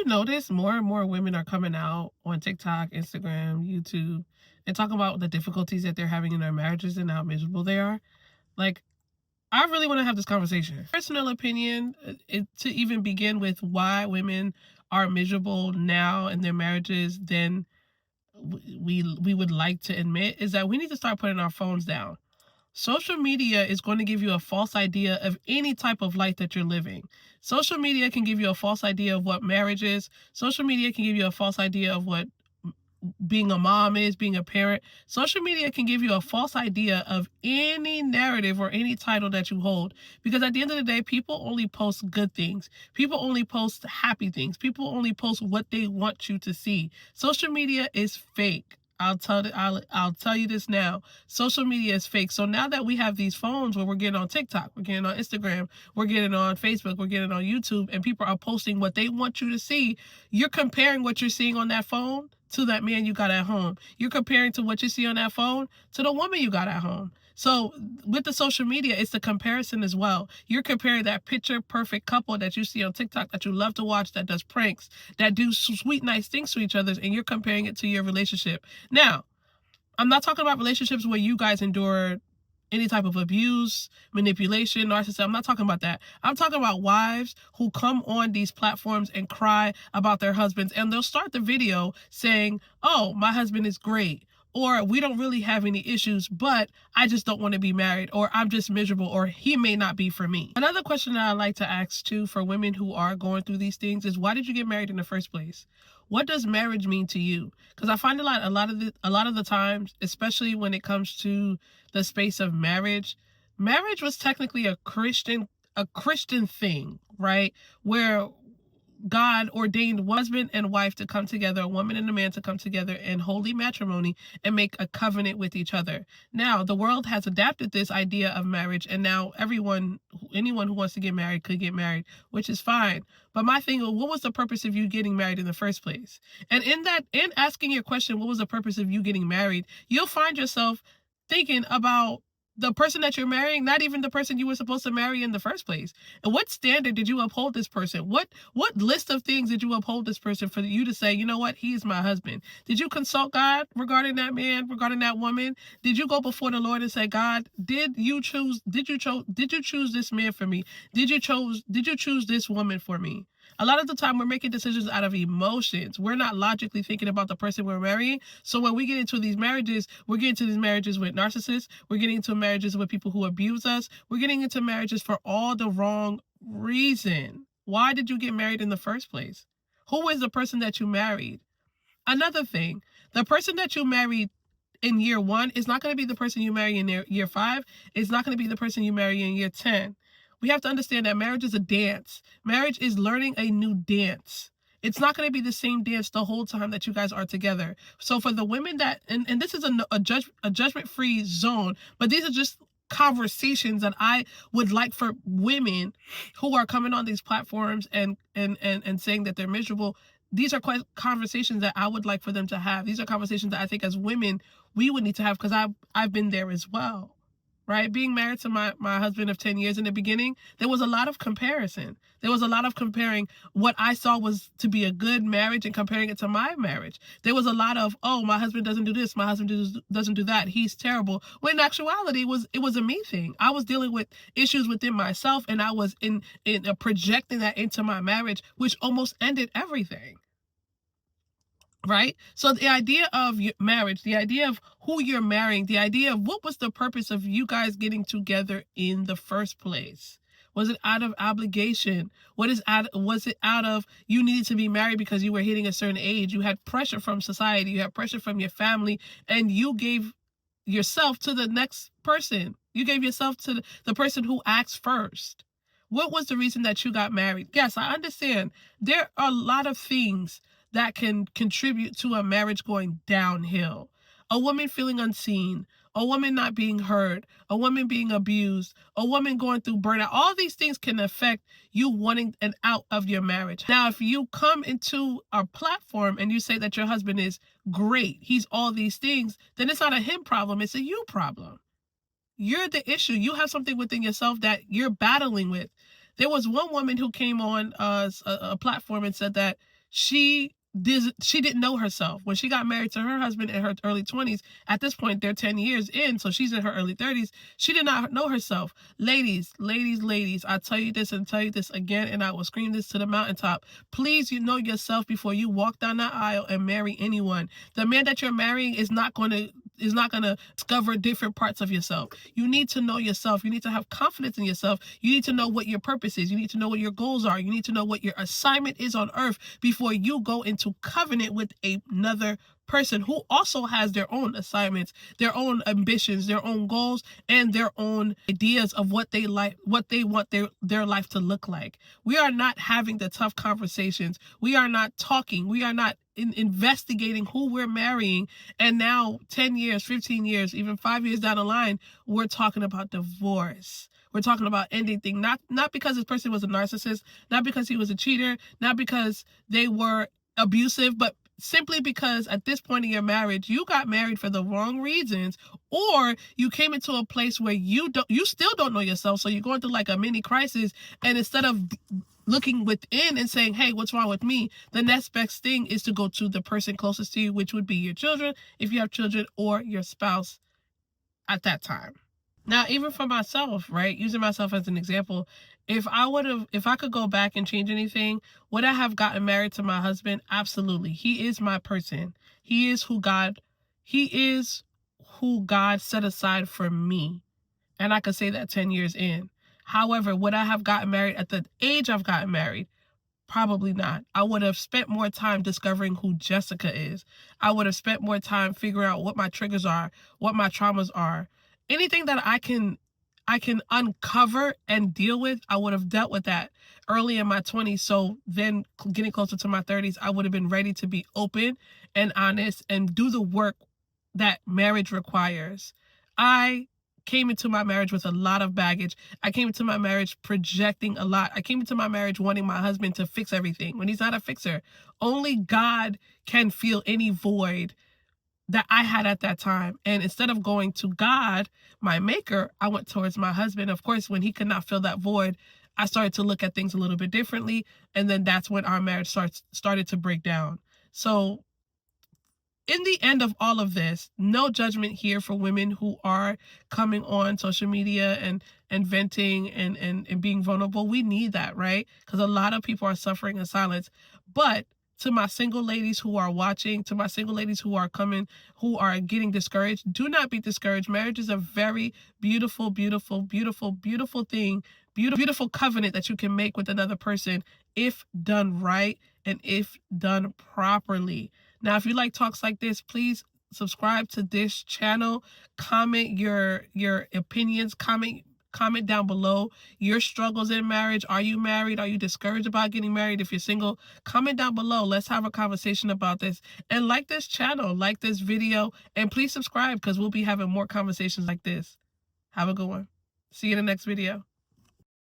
you notice more and more women are coming out on TikTok, Instagram, YouTube, and talking about the difficulties that they're having in their marriages and how miserable they are? Like, I really want to have this conversation. Personal opinion, to even begin with why women are miserable now in their marriages than we would like to admit, is that we need to start putting our phones down. Social media is going to give you a false idea of any type of life that you're living. Social media can give you a false idea of what marriage is. Social media can give you a false idea of what being a mom is, being a parent. Social media can give you a false idea of any narrative or any title that you hold. Because at the end of the day, people only post good things. People only post happy things. People only post what they want you to see. Social media is fake. I'll tell you this now. Social media is fake. So now that we have these phones where we're getting on TikTok, we're getting on Instagram, we're getting on Facebook, we're getting on YouTube, and people are posting what they want you to see, you're comparing what you're seeing on that phone to that man you got at home. You're comparing to what you see on that phone to the woman you got at home. So with the social media, it's the comparison as well. You're comparing that picture perfect couple that you see on TikTok that you love to watch, that does pranks, that do sweet, nice things to each other, and you're comparing it to your relationship. Now, I'm not talking about relationships where you guys endure any type of abuse, manipulation, narcissism. I'm not talking about that. I'm talking about wives who come on these platforms and cry about their husbands, and they'll start the video saying, oh, my husband is great, or we don't really have any issues, but I just don't want to be married, or I'm just miserable, or he may not be for me. Another question that I like to ask too for women who are going through these things is, why did you get married in the first place? What does marriage mean to you? Because I find a lot of the times, especially when it comes to the space of marriage was technically a Christian thing, right? Where God ordained husband and wife to come together, a woman and a man to come together in holy matrimony and make a covenant with each other. Now, the world has adapted this idea of marriage, and now anyone who wants to get married could get married, which is fine. But my thing, what was the purpose of you getting married in the first place? And in asking your question, what was the purpose of you getting married, you'll find yourself thinking about the person that you're marrying, not even the person you were supposed to marry in the first place. And what standard did you uphold this person? What list of things did you uphold this person for you to say, you know what, he is my husband? Did you consult God regarding that man, regarding that woman? Did you go before the Lord and say, God, did you choose this man for me? Did you choose this woman for me? A lot of the time we're making decisions out of emotions. We're not logically thinking about the person we're marrying. So when we get into these marriages, we're getting into these marriages with narcissists. We're getting into marriages with people who abuse us. We're getting into marriages for all the wrong reason. Why did you get married in the first place? Who is the person that you married? Another thing, the person that you married in year 1 is not going to be the person you marry in year 5. It's not going to be the person you marry in year 10. We have to understand that marriage is a dance. Marriage is learning a new dance. It's not going to be the same dance the whole time that you guys are together. So for the women that, and this is a judgment-free zone, but these are just conversations that I would like for women who are coming on these platforms and saying that they're miserable. These are conversations that I would like for them to have. These are conversations that I think as women we would need to have, because I've been there as well. Right? Being married to my husband of 10 years, in the beginning, there was a lot of comparison. There was a lot of comparing what I saw was to be a good marriage and comparing it to my marriage. There was a lot of, oh, my husband doesn't do this, my husband doesn't do that, he's terrible. When in actuality, it was a me thing. I was dealing with issues within myself, and I was in projecting that into my marriage, which almost ended everything. Right? So the idea of marriage, the idea of who you're marrying, the idea of what was the purpose of you guys getting together in the first place? Was it out of obligation? Was it out of you needed to be married because you were hitting a certain age? You had pressure from society, you had pressure from your family, and you gave yourself to the next person. You gave yourself to the person who acts first. What was the reason that you got married? Yes, I understand. There are a lot of things that can contribute to a marriage going downhill. A woman feeling unseen, a woman not being heard, a woman being abused, a woman going through burnout. All these things can affect you wanting an out of your marriage. Now, if you come into a platform and you say that your husband is great, he's all these things, then it's not a him problem, it's a you problem. You're the issue. You have something within yourself that you're battling with. There was one woman who came on a platform and said that she didn't know herself. When she got married to her husband in her early 20s, at this point they're 10 years in, so she's in her early 30s. She did not know herself. Ladies, I tell you this and tell you this again, and I will scream this to the mountaintop. Please, you know yourself before you walk down that aisle and marry anyone. The man that you're marrying is not going to discover different parts of yourself. You need to know yourself. You need to have confidence in yourself. You need to know what your purpose is. You need to know what your goals are. You need to know what your assignment is on earth before you go into covenant with another person who also has their own assignments, their own ambitions, their own goals, and their own ideas of what they like, what they want their life to look like. We are not having the tough conversations. We are not talking. We are not investigating who we're marrying. And now 10 years, 15 years, even 5 years down the line, we're talking about divorce. We're talking about ending things, not because this person was a narcissist, not because he was a cheater, not because they were abusive, but simply because at this point in your marriage, you got married for the wrong reasons, or you came into a place where you still don't know yourself. So you're going through like a mini crisis, and instead of looking within and saying, hey, what's wrong with me? The next best thing is to go to the person closest to you, which would be your children, if you have children, or your spouse at that time. Now, even for myself, right, using myself as an example, if I could go back and change anything, would I have gotten married to my husband? Absolutely. He is my person. He is who God set aside for me. And I could say that 10 years in. However, would I have gotten married at the age I've gotten married? Probably not. I would have spent more time discovering who Jessica is. I would have spent more time figuring out what my triggers are, what my traumas are. Anything that I can uncover and deal with, I would have dealt with that early in my 20s. So then getting closer to my 30s, I would have been ready to be open and honest and do the work that marriage requires. I came into my marriage with a lot of baggage. I came into my marriage projecting a lot. I came into my marriage wanting my husband to fix everything when he's not a fixer. Only God can fill any void that I had at that time. And instead of going to God, my maker, I went towards my husband. Of course, when he could not fill that void, I started to look at things a little bit differently. And then that's when our marriage started to break down. So in the end of all of this, no judgment here for women who are coming on social media and venting and being vulnerable. We need that, right? Because a lot of people are suffering in silence. But to my single ladies who are watching, to my single ladies who are coming, who are getting discouraged, do not be discouraged. Marriage is a very beautiful, beautiful, beautiful, beautiful thing, beautiful covenant that you can make with another person if done right and if done properly. Now, if you like talks like this, please subscribe to this channel. Comment your opinions. Comment down below your struggles in marriage. Are you married? Are you discouraged about getting married? If you're single, comment down below. Let's have a conversation about this. And like this channel, like this video, and please subscribe because we'll be having more conversations like this. Have a good one. See you in the next video.